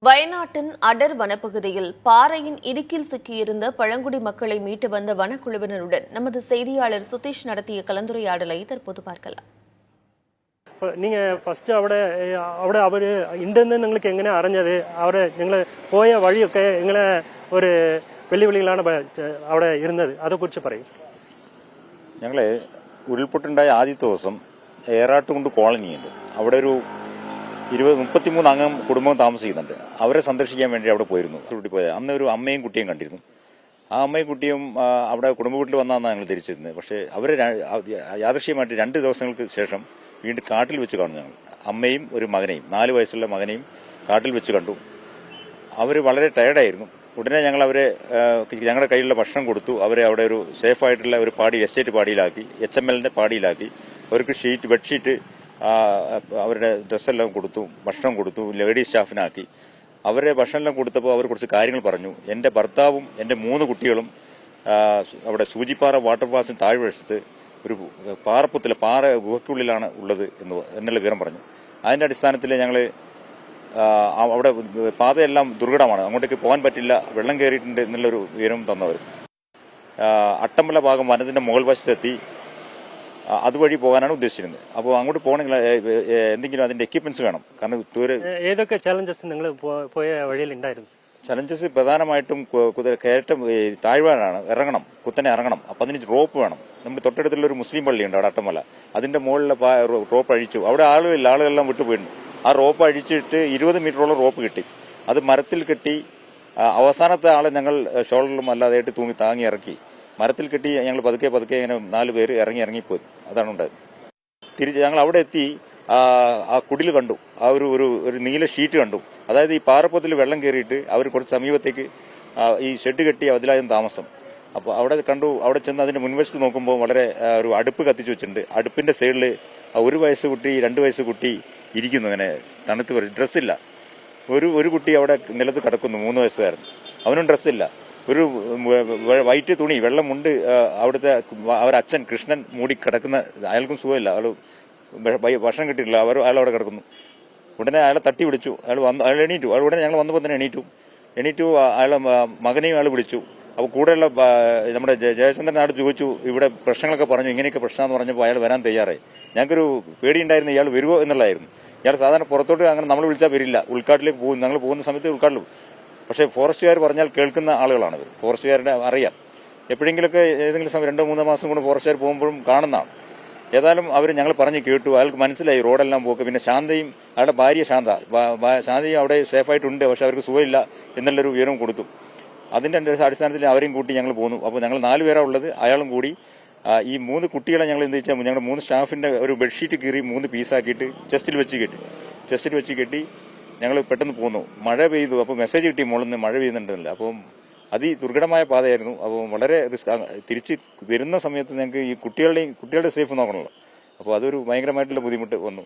வயநாட்டின் அடர் வனப்பகுதியில் பாறையின் இடுக்கில் சிக்கியிருந்த பழங்குடி மக்களை மீட்டு வந்த வனக்குழுவினருடன் நமது செய்தியாளர் சுதீஷ் நடத்திய கலந்துரையாடலை தற்போது பார்க்கலாம். நீங்க ഫസ്റ്റ് അവിടെ അവര് ഉണ്ടെന്ന് നിങ്ങൾക്ക് എങ്ങനെ അറിഞ്ഞത്? അവരെ നിങ്ങൾ പോയ വഴിയൊക്കെ എങ്ങനെ ഒരു വെല്ലുവിളികളാണ് അവിടെ ഇരുന്നത്? അതേക്കുറിച്ച് പറയും. ഞങ്ങള് ഉരുൾപൊട്ടുണ്ടായ ആദ്യത്തെ ദിവസം ഏറാട്ടുകുണ്ട് കോളനിയുണ്ട്. അവിടെ ഒരു 33 അംഗം കുടുംബം താമസിക്കുന്നുണ്ട്. അവരെ സന്ദർശിക്കാൻ വേണ്ടി അവിടെ പോയിരുന്നു. അന്ന് ഒരു അമ്മയും കുട്ടിയും കണ്ടിരുന്നു. ആ അമ്മയും കുട്ടിയും അവിടെ കുടുംബ വീട്ടിൽ വന്നാണ് ഞങ്ങൾ തിരിച്ചിരുന്നത്. പക്ഷേ അവരെ യാദൃശ്യമായിട്ട് 2 ദിവസങ്ങൾക്ക് ശേഷം വീണ്ടും കാട്ടിൽ വെച്ച് കാണും. ഞങ്ങൾ അമ്മയും ഒരു മകനെയും 4 വയസ്സുള്ള മകനെയും കാട്ടിൽ വെച്ച് കണ്ടു. അവർ വളരെ ടയർഡായിരുന്നു. ഉടനെ ഞങ്ങൾ അവരെ ഞങ്ങളുടെ കയ്യിലുള്ള ഭക്ഷണം കൊടുത്തു. അവരെ അവിടെ ഒരു സേഫായിട്ടുള്ള ഒരു എസ്റ്റേറ്റ് പാടിയിലാക്കി, HML പാടിയിലാക്കി. അവർക്ക് ബെഡ്ഷീറ്റ്, അവരുടെ ഡ്രസ്സെല്ലാം കൊടുത്തു, ഭക്ഷണം കൊടുത്തു, ലേഡീസ് സ്റ്റാഫിനാക്കി. അവരെ ഭക്ഷണമെല്ലാം കൊടുത്തപ്പോൾ അവർ കുറച്ച് കാര്യങ്ങൾ പറഞ്ഞു. എന്റെ ഭർത്താവും എന്റെ 3 കുട്ടികളും അവിടെ സൂചിപ്പാറ വാട്ടർഫാൾസിന് താഴ്വശത്ത് ഒരു പാറ ഗുഹയ്ക്കുള്ളിലാണ് ഉള്ളത് എന്നുള്ള വിവരം പറഞ്ഞു. അതിന്റെ അടിസ്ഥാനത്തിൽ ഞങ്ങൾ അവിടെ പാതയെല്ലാം ദുർഘടമാണ്, അങ്ങോട്ടേക്ക് പോകാൻ പറ്റില്ല, വെള്ളം കയറിയിട്ടുണ്ട് എന്നുള്ളൊരു വിവരം തന്നവർ. അട്ടമല ഭാഗം വനത്തിന്റെ മുകൾ വശത്തെത്തി അതുവഴി പോകാനാണ് ഉദ്ദേശിച്ചിരുന്നത്. അപ്പോൾ അങ്ങോട്ട് പോകണമെങ്കിൽ എന്തെങ്കിലും അതിന്റെ എക്യുപ്മെന്റ്സ് വേണം. കാരണം ഏതൊക്കെ ചലഞ്ചസ് നിങ്ങൾ പോയ വഴിയിൽ ഉണ്ടായിരുന്നു? ചലഞ്ചസ് പ്രധാനമായിട്ടും കയറ്റം, താഴ്വാനാണ്, ഇറങ്ങണം, കുത്തനെ ഇറങ്ങണം. അപ്പൊ അതിന് റോപ്പ് വേണം. നമ്മുടെ തൊട്ടടുത്തുള്ള ഒരു മുസ്ലിം പള്ളിയുണ്ട് അവിടെ, അട്ടമല. അതിന്റെ മുകളിലെ റോപ്പ് അഴിച്ചു. അവിടെ ആളുകളെല്ലാം വിട്ടുപോയിട്ടുണ്ട്. ആ റോപ്പ് അഴിച്ചിട്ട് 20 മീറ്ററോളം റോപ്പ് കിട്ടി. അത് മരത്തിൽ കെട്ടി അവസാനത്തെ ആളെ ഞങ്ങൾ ഷോൾഡറിലും അല്ലാതെയായിട്ട് താങ്ങി ഇറക്കി. മരത്തിൽ കെട്ടി ഞങ്ങൾ പതുക്കെ ഇങ്ങനെ 4 പേര് ഇറങ്ങിപ്പോയി. അതാണ് ഉണ്ടായത്. തിരിച്ച് ഞങ്ങൾ അവിടെ എത്തി ആ കുടിൽ കണ്ടു. ആ ഒരു നീല ഷീറ്റ് കണ്ടു. അതായത് ഈ പാറപ്പത്തിൽ വെള്ളം കയറിയിട്ട് അവർ കുറച്ച് സമീപത്തേക്ക് ഈ ഷെഡ് കെട്ടി അതിലായിരുന്നു താമസം. അപ്പോൾ അവിടെ കണ്ടു. അവിടെ ചെന്ന് അതിന്റെ മുൻവശത്ത് നോക്കുമ്പോൾ വളരെ ഒരു അടുപ്പ് കത്തിച്ചു വെച്ചിട്ടുണ്ട്. അടുപ്പിന്റെ സൈഡിൽ 1 വയസ്സ് കുട്ടി, 2 വയസ്സ് കുട്ടി ഇരിക്കുന്നു. അങ്ങനെ തണുത്ത് ഡ്രസ്സില്ല. ഒരു കുട്ടി അവിടെ നിലത്ത് കിടക്കുന്നു, 3 വയസ്സുകാരൻ. അവനും ഡ്രസ്സില്ല. ഒരു വൈറ്റ് തുണി, വെള്ളമുണ്ട്. അവിടുത്തെ അവരച്ഛൻ കൃഷ്ണൻ മൂടി കിടക്കുന്ന, അയാൾക്കും സുഖമില്ല, ഭക്ഷണം കിട്ടിയിട്ടില്ല. അയാൾ അവിടെ കിടക്കുന്നു. ഉടനെ അയാളെ തട്ടി വിളിച്ചു. അയാൾ എണീറ്റു. ഉടനെ ഞങ്ങൾ വന്നപ്പോൾ തന്നെ എണീറ്റു. അയാളെ മകനെയും അയാൾ വിളിച്ചു. അപ്പോൾ കൂടെയുള്ള നമ്മുടെ ജയചന്ദ്രൻ ആട് ചോദിച്ചു, ഇവിടെ പ്രശ്നങ്ങളൊക്കെ പറഞ്ഞു, ഇങ്ങനെയൊക്കെ പ്രശ്നമെന്ന് പറഞ്ഞപ്പോൾ അയാൾ വരാൻ തയ്യാറായി. ഞങ്ങൾക്കൊരു പേടിയുണ്ടായിരുന്നു ഇയാൾ വരുമോ എന്നുള്ളതായിരുന്നു. ഇയാൾ സാധാരണ പുറത്തോട്ട് അങ്ങനെ നമ്മൾ വിളിച്ചാൽ വരില്ല. ഉൾക്കാട്ടിലേക്ക് പോകും. ഞങ്ങൾ പോകുന്ന സമയത്ത് ഉൾക്കാട്ടിൽ. പക്ഷേ ഫോറസ്റ്റുകാർ പറഞ്ഞാൽ കേൾക്കുന്ന ആളുകളാണ്. ഫോറസ്റ്റുകാരുടെ അറിയാം. എപ്പോഴെങ്കിലൊക്കെ ഏതെങ്കിലും സമയം 2-3 മാസം കൊണ്ട് ഫോറസ്റ്റുകാർ പോകുമ്പോഴും കാണുന്നതാണ്. ഏതായാലും അവർ ഞങ്ങൾ പറഞ്ഞു കേട്ടു. അയാൾക്ക് മനസ്സിലായി റോഡെല്ലാം പോക്ക്. പിന്നെ ശാന്തയും അയാളുടെ ഭാര്യ ശാന്തയും അവിടെ സേഫായിട്ടുണ്ട്. പക്ഷെ അവർക്ക് സുഖമില്ല എന്നുള്ളൊരു വിവരം കൊടുത്തു. അതിന്റെ അടിസ്ഥാനത്തിൽ അവരെയും കൂട്ടി ഞങ്ങൾ പോന്നു. അപ്പോൾ ഞങ്ങൾ 4 പേരാണ് ഉള്ളത്. അയാളും കൂടി ഈ 3 കുട്ടികളെ ഞങ്ങൾ എന്ത് വെച്ചാൽ ഞങ്ങളുടെ 3 സ്റ്റാഫിന്റെ ഒരു ബെഡ്ഷീറ്റ് കീറി 3 പീസാക്കിയിട്ട് ചെസ്റ്റിൽ വെച്ച് കെട്ടി ഞങ്ങൾ പെട്ടെന്ന് പോന്നു. മഴ പെയ്തു. അപ്പോൾ മെസ്സേജ് കിട്ടി മുകളിൽ നിന്ന് മഴ പെയ്യുന്നുണ്ടെന്നില്ല. അപ്പം അതിദുർഘടമായ പാതയായിരുന്നു. അപ്പോൾ വളരെ തിരിച്ച് വരുന്ന സമയത്ത് ഞങ്ങൾക്ക് ഈ കുട്ടികളുടെ സേഫ് നോക്കണമല്ലോ. അപ്പോൾ അതൊരു ഭയങ്കരമായിട്ടുള്ള ബുദ്ധിമുട്ട് വന്നു.